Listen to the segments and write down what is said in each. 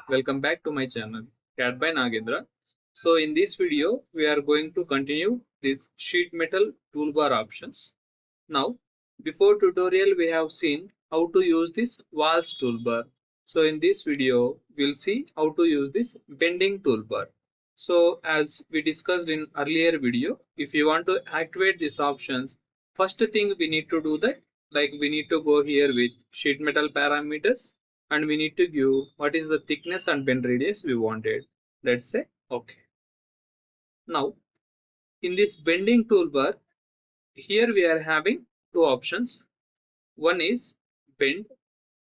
welcome back to my channel Cat by Nagendra. So in this video we are going to continue with sheet metal toolbar options. Now before tutorial we have seen how to use this walls toolbar. So in this video we'll see how to use this bending toolbar. So as we discussed in earlier video, if you want to activate these options, first thing we need to do that, like we need to go here with sheet metal parameters and we need to give what is the thickness and bend radius we wanted. Let's say okay. Now in this bending toolbar, here we are having two options. One is bend,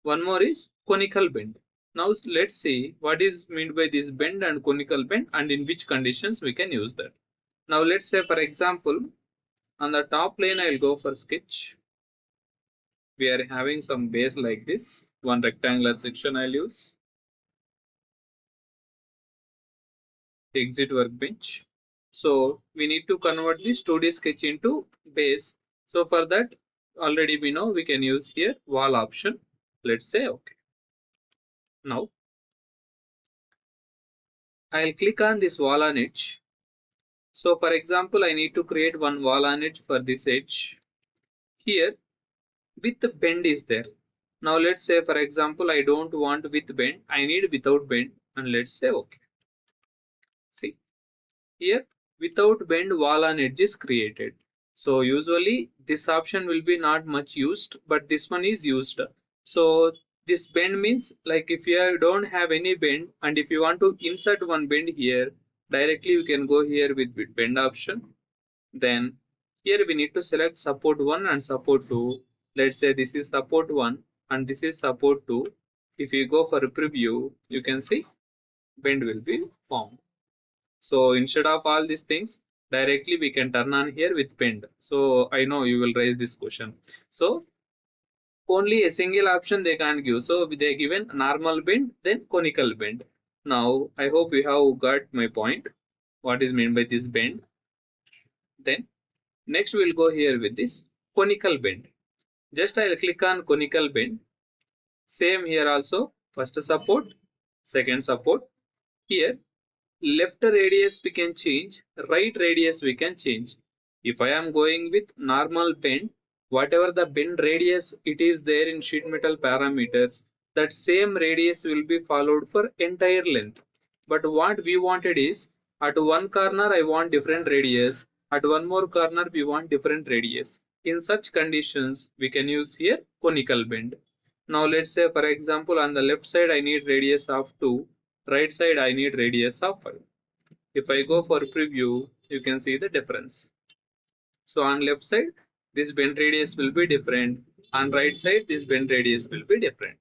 one more is conical bend. Now let's see what is meant by this bend and conical bend and in which conditions we can use that. Now let's say for example on the top plane I will go for sketch. We are having some base like this, one rectangular section I'll use. Exit workbench. So we need to convert this 2D sketch into base. So for that already we know we can use here wall option. Let's say okay. Now I'll click on this wall on edge. So for example I need to create one wall on edge for this edge. Here with bend is there. Now let's say for example I don't want with bend, I need without bend and let's say okay. See here without bend wall on edge is created. So usually this option will be not much used, but this one is used. So this bend means like if you don't have any bend and if you want to insert one bend here, directly you can go here with bend option. Then here we need to select support 1 and support 2. Let's say this is support 1 and this is support 2. If you go for a preview, you can see bend will be formed. So instead of all these things, directly we can turn on here with bend. So I know you will raise this question. So only a single option they can't give. So they given normal bend, then conical bend. Now I hope you have got my point. What is meant by this bend? Then next we'll go here with this conical bend. Just I'll click on conical bend. Same here also. First support, second support. Here left radius we can change, right radius we can change. If I am going with normal bend, whatever the bend radius it is there in sheet metal parameters, that same radius will be followed for entire length. But what we wanted is at one corner I want different radius, at one more corner we want different radius. In such conditions we can use here conical bend. Now let's say for example on the left side I need radius of 2, right side I need radius of 5. If I go for preview, you can see the difference. So on left side this bend radius will be different, on right side this bend radius will be different.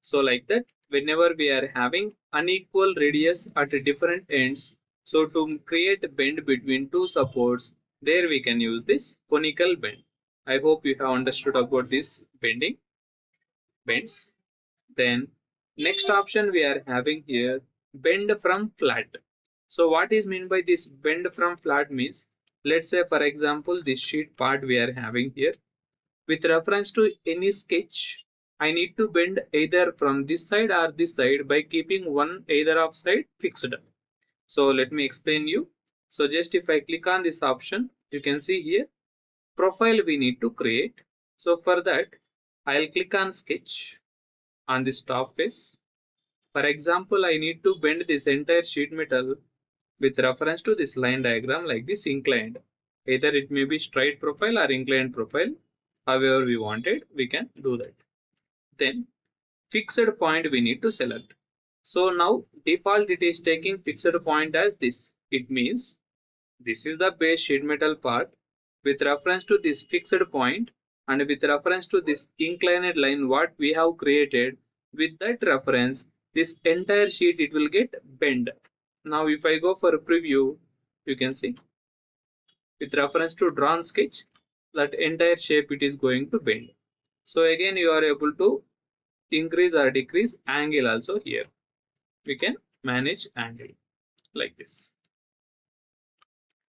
So like that whenever we are having unequal radius at different ends, so to create a bend between two supports, there we can use this conical bend. I hope you have understood about this bends. Then next option we are having here bend from flat. So what is meant by this bend from flat means, let's say for example this sheet part we are having here, with reference to any sketch I need to bend either from this side or this side by keeping one either of side fixed. So let me explain you. So just if I click on this option, you can see here profile we need to create. So for that I'll click on sketch on this top face. For example, I need to bend this entire sheet metal with reference to this line diagram like this inclined. Either it may be straight profile or inclined profile. However we want it, we can do that. Then fixed point we need to select. So now default it is taking fixed point as this. It means this is the base sheet metal part with reference to this fixed point and with reference to this inclined line what we have created. With that reference this entire sheet it will get bent. Now if I go for a preview, you can see with reference to drawn sketch that entire shape it is going to bend. So again you are able to increase or decrease angle also here. We can manage angle like this.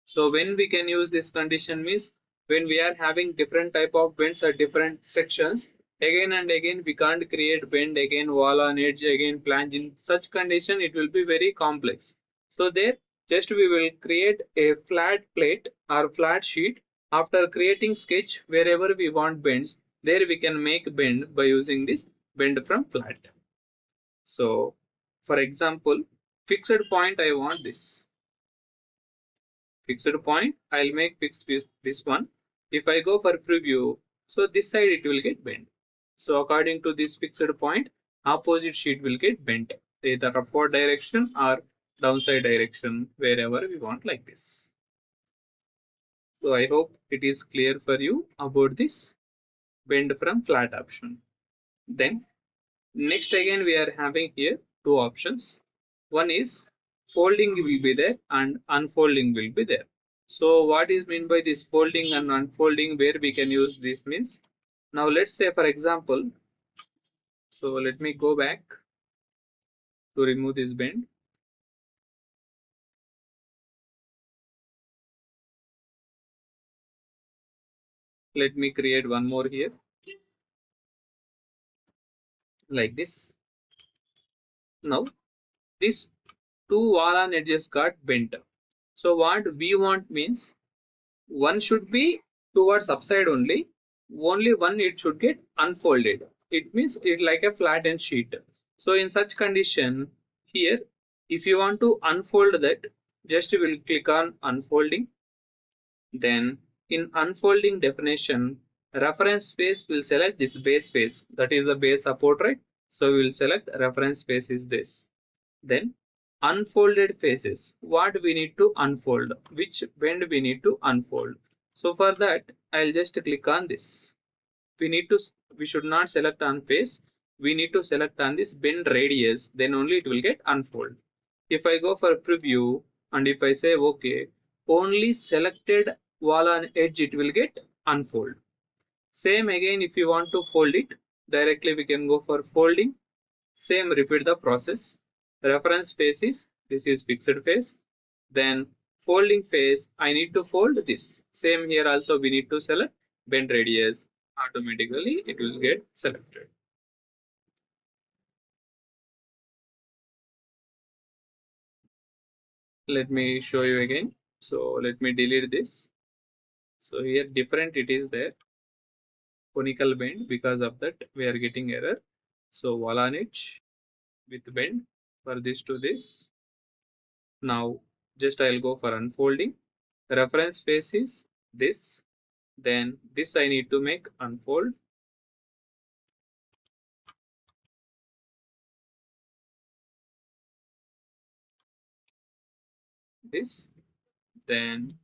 So when we can use this condition means when we are having different type of bends at different sections, Again and again we can't create bend, again wall on edge, again flange. In such condition it will be very complex. So there just we will create a flat plate or flat sheet. After creating sketch, wherever we want bends, there we can make bend by using this bend from flat. So for example, fixed point I want this. Fixed point, I'll make fixed this one. If I go for preview, so this side it will get bent. So according to this fixed point, opposite sheet will get bent, either upward direction or downside direction, wherever we want, like this. So I hope it is clear for you about this bend from flat option. Then next again we are having here two options. One is folding will be there and unfolding will be there. So what is meant by this folding and unfolding, where we can use this means, now let's say for example, so let me go back to remove this bend. Let me create one more here like this. Now these two wall on edges got bent. So what we want means one should be towards upside only one it should get unfolded. It means it like a flattened sheet. So in such condition, here if you want to unfold that, just will click on unfolding. Then in unfolding definition, reference face will select this base face, that is the base support, right? So we will select reference face is this. Then unfolded faces, what we need to unfold, which bend we need to unfold. So for that I'll just click on this. We should not select on face, we need to select on this bend radius, then only it will get unfold. If I go for preview and if I say okay, only selected wall on edge it will get unfold. Same again, if you want to fold it directly, we can go for folding. Same, repeat the process. Reference face is, this is fixed face. Then folding face, I need to fold this. Same here also we need to select bend radius. Automatically it will get selected. Let me show you again. So let me delete this. So here different it is there. Conical bend, because of that we are getting error. So wall on edge with bend for this to this. Now just I'll go for unfolding. Reference face is this. Then this I need to make unfold. This. Then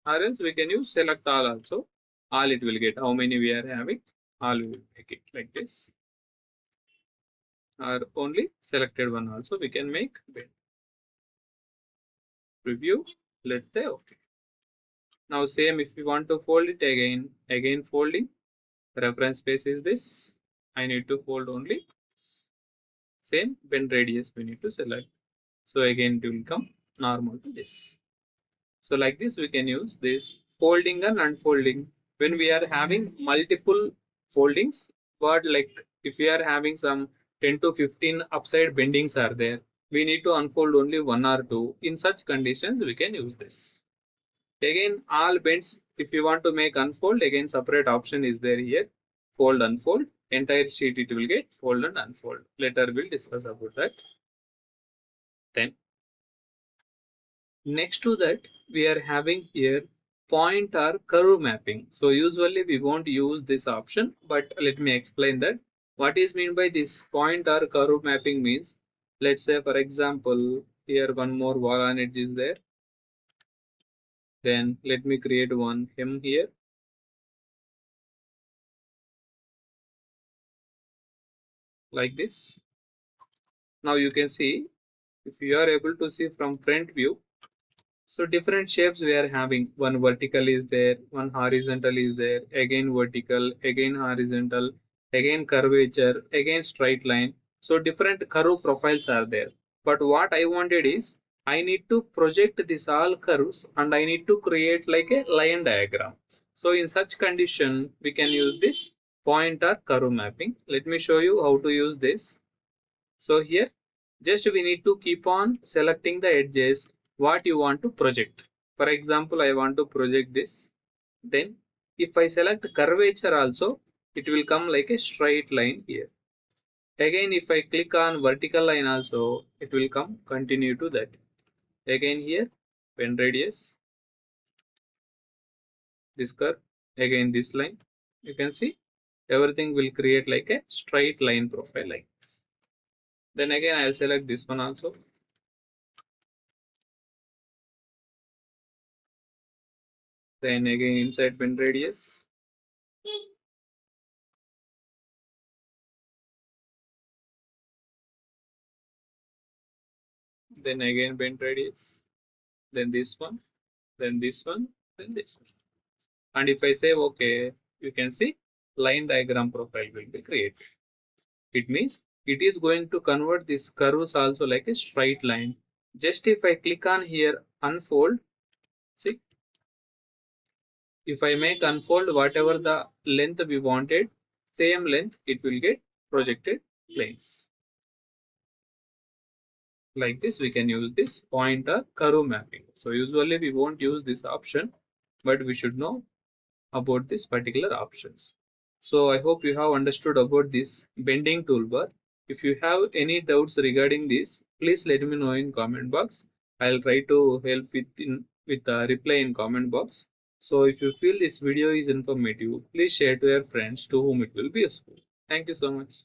or else we can use select all also. All it will get. How many we are having? All we will make it like this. Or only selected one also we can make bend. Preview. Let's say okay. Now same, if we want to fold it again folding. Reference face is this. I need to fold only. Same bend radius we need to select. So again it will come normal to this. So like this we can use this folding and unfolding when we are having multiple foldings. But like if we are having some 10 to 15 upside bendings are there, we need to unfold only one or two. In such conditions we can use this. Again all bends, if you want to make unfold, again separate option is there here. Fold, unfold, entire sheet it will get fold and unfold. Later we'll discuss about that. Then next to that we are having here point or curve mapping. So usually we won't use this option, but let me explain that. What is meant by this point or curve mapping means, let's say for example here one more wall on edge is there. Then let me create one hem here like this. Now you can see, if you are able to see from front view, so different shapes we are having. One vertical is there, one horizontal is there, again vertical, again horizontal, again curvature, again straight line. So different curve profiles are there. But what I wanted is, I need to project this all curves and I need to create like a line diagram. So in such condition, we can use this point or curve mapping. Let me show you how to use this. So here just we need to keep on selecting the edges what you want to project. For example, I want to project this. Then if I select curvature also, it will come like a straight line here. Again, if I click on vertical line also, it will come continue to that. Again here, pen radius, this curve, again this line. You can see everything will create like a straight line profile like this. Then again, I'll select this one also. Then again inside pen radius. Then again pen radius. Then this one. Then this one. Then this one. And if I say OK, you can see line diagram profile will be created. It means it is going to convert these curves also like a straight line. Just if I click on here unfold, see, if I make unfold whatever the length we wanted, same length it will get projected planes. Like this we can use this pointer curve mapping. So usually we won't use this option, but we should know about this particular options. So I hope you have understood about this bending toolbar. If you have any doubts regarding this, please let me know in comment box. I'll try to help with a reply in comment box. So if you feel this video is informative, please share to your friends to whom it will be useful. Thank you so much.